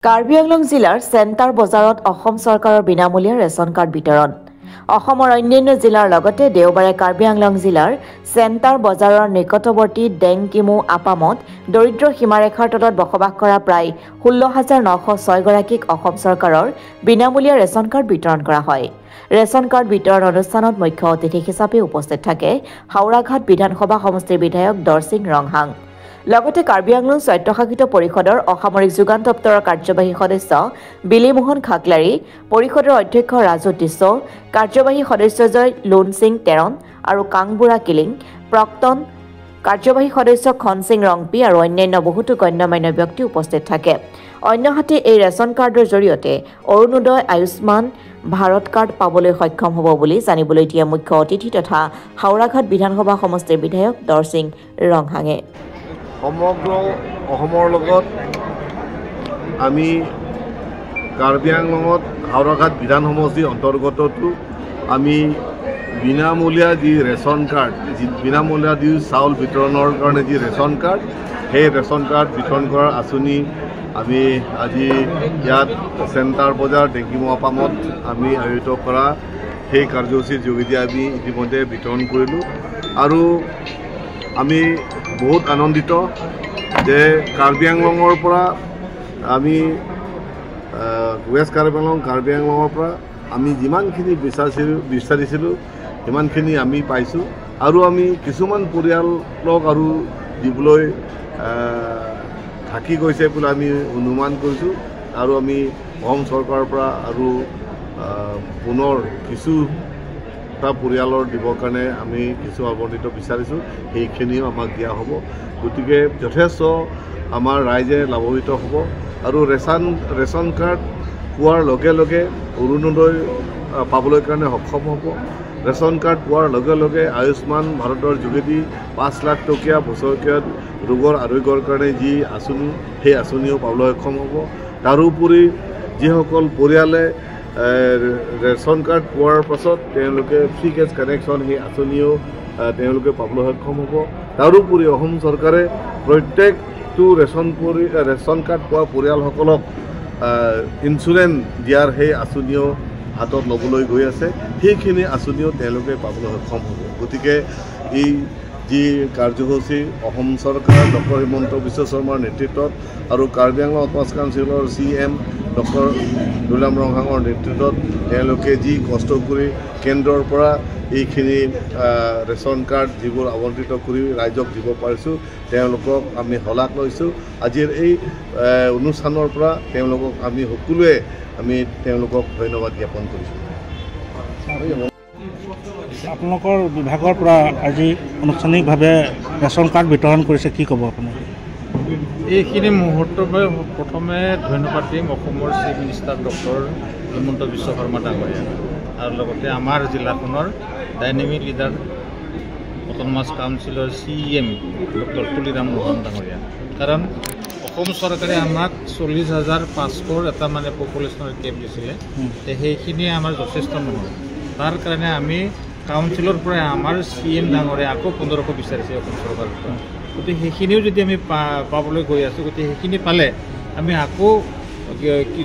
কাৰ্বি আংলং জিলাৰ চেণ্টাৰ বজাৰত অসম চৰকাৰৰ বিনামূলীয়া ৰেচন কাৰ্ড বিতৰণ। অসমৰ অন্যান্য জিলাৰ লগতে দেওবাৰে কাৰ্বি আংলং জিলাৰ চেণ্টাৰ বজাৰৰ নিকটৱৰ্তী ডেংকিমু আপামত দৰিদ্ৰ সীমাৰেখাৰ তলত বসবাস কৰা প্ৰায় 16,906 গৰাকীক অসম চৰকাৰৰ বিনামূলীয়া ৰেচন কাৰ্ড বিতৰণ কৰা হয়। ৰেচন কাৰ্ড বিতৰণ অনুষ্ঠানত মুখ্য অতিথি হিচাপে উপস্থিত থাকে হাওৰাঘাট বিধানসভা সমষ্টিৰ বিধায়ক দৰসিং ৰংহাং। লগতে কাৰ্বি আংলং স্বায়ত্তশাসিত পৰিষদৰ অসামৰিক যোগান দপ্তৰৰ কাৰ্যবাহী সদস্য বিলিমোহন খাকলাৰী, পৰিষদৰ অধ্যক্ষ ৰাজু টিছো, কাৰ্যবাহী সদস্যজয় লোন সিং তেৰণ আৰু কাংবুৰা কিলিং, প্ৰাক্তন কাৰ্যবাহী সদস্য খন সিং ৰংপি আৰু অন্যান্য বহুতো গণ্যমান্য ব্যক্তি উপস্থিত থাকে। অন্যহাতে এই ৰেচন কাৰ্ডৰ জৰিয়তে অৰুণোদয় আয়ুষ্মান ভাৰত কাৰ্ড পাবলৈ সক্ষম হ'ব বুলি জানিবলৈ দিয়া মুখ্য অতিথি তথা হাওৰাঘাট বিধানসভা সমষ্টিৰ বিধায়ক দৰসিং ৰংহাঙে। সমগ্ৰ অসমৰ লগত আমি কাৰ্বি আংলঙত হাওৰাঘাট বিধান সমষ্টিৰ অন্তৰ্গতটো আমি বিনামূলীয়া যি ৰেচন কাৰ্ড, বিনামূলীয়া যি চাউল বিতৰণৰ কাৰণে যি ৰেচন কাৰ্ড, সেই ৰেচন কাৰ্ড বিতৰণ কৰাৰ আঁচনি আমি আজি ইয়াত চেণ্টাৰ বজাৰ ডেংকিমু আপামত আমি আয়োজিত কৰা সেই কাৰ্যসূচীৰ যোগেদি আমি ইতিমধ্যে বিতৰণ কৰিলোঁ আৰু আমি বহুত আনন্দিত যে কাৰ্বি আংলঙৰ পৰা আমি ৱেষ্ট কাৰ্বি আংলঙৰ পৰা আমি যিমানখিনি বিচাৰিছিলোঁ সিমানখিনি আমি পাইছোঁ আৰু আমি কিছুমান পৰিয়ালক আৰু দিবলৈ থাকি গৈছে বুলি আমি অনুমান কৰিছোঁ আৰু আমি অসম চৰকাৰৰ পৰা আৰু পুনৰ কিছুটা পৰিয়ালৰ দিবৰ কাৰণে আমি কিছু আৱণ্টিত বিচাৰিছোঁ, সেইখিনিও আমাক দিয়া হ'ব। গতিকে যথেষ্ট আমাৰ ৰাইজে লাভান্বিত হ'ব আৰু ৰেচন কাৰ্ড পোৱাৰ লগে লগে অৰুণোদয় পাবলৈ কাৰণে সক্ষম হ'ব। ৰেচন কাৰ্ড পোৱাৰ লগে লগে আয়ুষ্মান ভাৰতৰ যোগেদি 5 লাখ টকীয়া বছৰেকীয়া ৰোগৰ আৰোগ্যৰ কাৰণে যি আঁচনি, সেই আঁচনিও পাবলৈ সক্ষম হ'ব। তাৰোপৰি যিসকল পৰিয়ালে ৰেচন কাৰ্ড পোৱাৰ পাছত তেওঁলোকে ফ্ৰী গেছ কানেকশ্যন, সেই আঁচনিও তেওঁলোকে পাবলৈ সক্ষম হ'ব। তাৰোপৰি অসম চৰকাৰে প্ৰত্যেকটো ৰেচন কাৰ্ড পোৱা পৰিয়ালসকলক ইঞ্চুৰেঞ্চ দিয়াৰ সেই আঁচনিও হাতত ল'বলৈ গৈ আছে, সেইখিনি আঁচনিও তেওঁলোকে পাবলৈ সক্ষম হ'ব। গতিকে এই যি কাৰ্যসূচী অসম চৰকাৰ ডক্টৰ হিমন্ত বিশ্ব শৰ্মাৰ নেতৃত্বত আৰু কাৰ্বি আংলং অট'নমাছ কাউন্সিলৰ CM ডক্টৰ দুলাম ৰংহাঙৰ নেতৃত্বত তেওঁলোকে যি কষ্ট কৰি কেন্দ্ৰৰ পৰা এইখিনি ৰেচন কাৰ্ড যিবোৰ আৱণ্টিত কৰি ৰাইজক দিব পাৰিছোঁ, তেওঁলোকক আমি শলাগ লৈছোঁ। আজিৰ এই অনুষ্ঠানৰ পৰা তেওঁলোকক আমি সকলোৱে তেওঁলোকক ধন্যবাদ জ্ঞাপন কৰিছোঁ। আপোনালোকৰ বিভাগৰ পৰা আজি আনুষ্ঠানিকভাৱে ৰেচন কাৰ্ড বিতৰণ কৰিছে, কি ক'ব আপুনি? এইখিনি মুহূৰ্তৰ বাবে প্ৰথমে ধন্যবাদ দিম অসমৰ chief minister doctor Himanta Biswa Sarma ডাঙৰীয়া আৰু লগতে আমাৰ জিলাখনৰ ডাইনেমিক লিডাৰ অট'নমাছ কাউন্সিলৰ CM ডক্টৰ তুলিৰাম মোহন ডাঙৰীয়া। কাৰণ অসম চৰকাৰে আমাক 40,500 এটা মানে পপুলেশ্যনৰ কেপ দিছিলে, সেইখিনি আমাৰ যথেষ্ট নহয়। তাৰ কাৰণে আমি কাউন্সিলৰ পৰাই আমাৰ CM ডাঙৰীয়া আকৌ 1500 বিচাৰিছে অসম চৰকাৰৰ পৰা। গতিকে সেইখিনিও যদি আমি পাবলৈ গৈ আছোঁ, গতিকে সেইখিনি পালে আমি আকৌ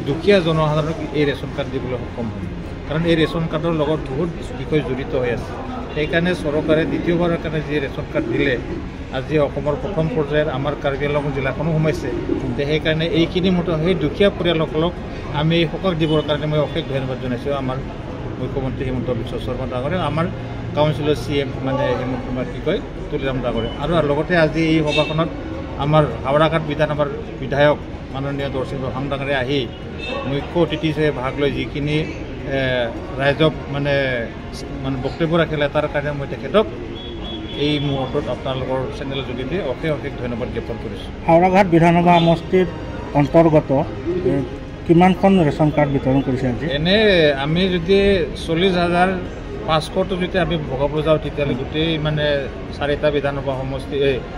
দুখীয়া জনসাধাৰণক এই ৰেচন কাৰ্ড দিবলৈ সক্ষম হ'ম। কাৰণ এই ৰেচন কাৰ্ডৰ লগত বহুত বিষয় জড়িত হৈ আছে। সেইকাৰণে চৰকাৰে দ্বিতীয়বাৰৰ কাৰণে যি ৰেচন কাৰ্ড দিলে, আজি অসমৰ প্ৰথম পৰ্যায়ত আমাৰ কাৰ্বি আংলং জিলাখনো সোমাইছে। সেইকাৰণে এইখিনি মতে সেই দুখীয়া পৰিয়ালসকলক আমি এই সকাহ দিবৰ কাৰণে মই অশেষ ধন্যবাদ জনাইছোঁ আমাৰ মুখ্যমন্ত্ৰী হিমন্ত বিশ্ব শৰ্মা ডাঙৰীয়া, আমাৰ কাউন্সিলৰ CM মানে তুলিৰাম ডাঙৰীয়া আৰু লগতে আজি এই সভাখনত আমাৰ হাওৰাঘাট বিধানসভাৰ বিধায়ক মাননীয় দৰসিং ৰংহাং ডাঙৰীয়া আহি মুখ্য অতিথি হিচাপে ভাগ লৈ যিখিনি ৰাইজক মানে বক্তব্য ৰাখিলে, তাৰ কাৰণে মই তেখেতক এই মুহূৰ্তত আপোনালোকৰ চেনেলৰ যোগেদি অশেষ ধন্যবাদ জ্ঞাপন কৰিছোঁ। হাওৰাঘাট বিধানসভা সমষ্টিৰ অন্তৰ্গত কিমানখন ৰেচন কাৰ্ড বিতৰণ কৰিছে আজি? এনে আমি যদি 40,500টো যদি আমি ভগাব যাওঁ, তেতিয়াহ'লে গোটেই মানে 4টা বিধানসভা সমষ্টি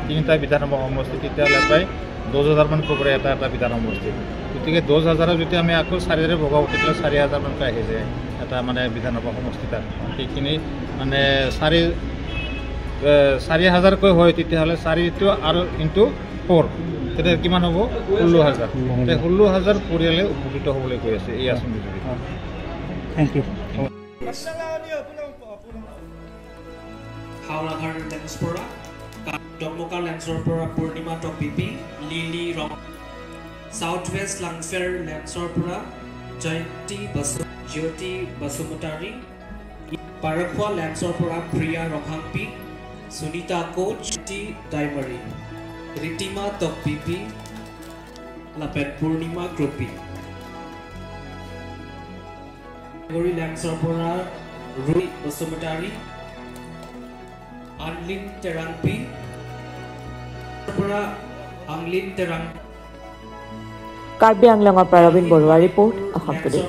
3টা বিধানসভা সমষ্টি, তেতিয়াহ'লে প্ৰায় 10,000 মান পৰে এটা বিধান সমষ্টি। গতিকে 10,000 যদি আমি আকৌ 4ৰে ভগাওঁ, তেতিয়াহ'লে 4,000 মানকৈ আহি যায় এটা মানে বিধানসভা সমষ্টি। তাত সেইখিনি মানে 4,000কৈ হয়, তেতিয়াহ'লে 4 আৰু × 4 তেতিয়া কিমান হ'ব 16,000 16,000 পৰিয়ালে উপকৃত হ'বলৈ গৈ আছে এই আঁচনি যোগে থেংক ইউ হাওড়াঘাট লেন্সৰ পৰা ডমকা লেন্সৰ পৰা পূৰ্ণিমা টপিপি লিলি ৰং সাউথ ৱেষ্ট লাংফেৰ লেন্সৰ পৰা জ্যোতি বসুমতাৰী পাৰখোৱা লেন্সৰ পৰা প্ৰিয়া ৰখাম্পি সুনিতা কোচ ডাইমাৰী ৰীতিমা টপিপি লাপেট পূৰ্ণিমা গ্ৰুপি লেন্সৰ পৰা ৰুই বসুমতাৰী আনলিন তেৰাংপি পৰা আংলিন তেৰাং কাৰ্বি আংলঙৰ পৰা ৰবীন বৰুৱা ৰিপৰ্ট অসম টুডে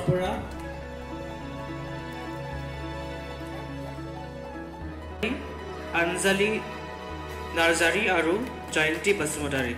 অঞ্জলি নাৰ্জাৰী আৰু জয়ন্তী বসুমতাৰী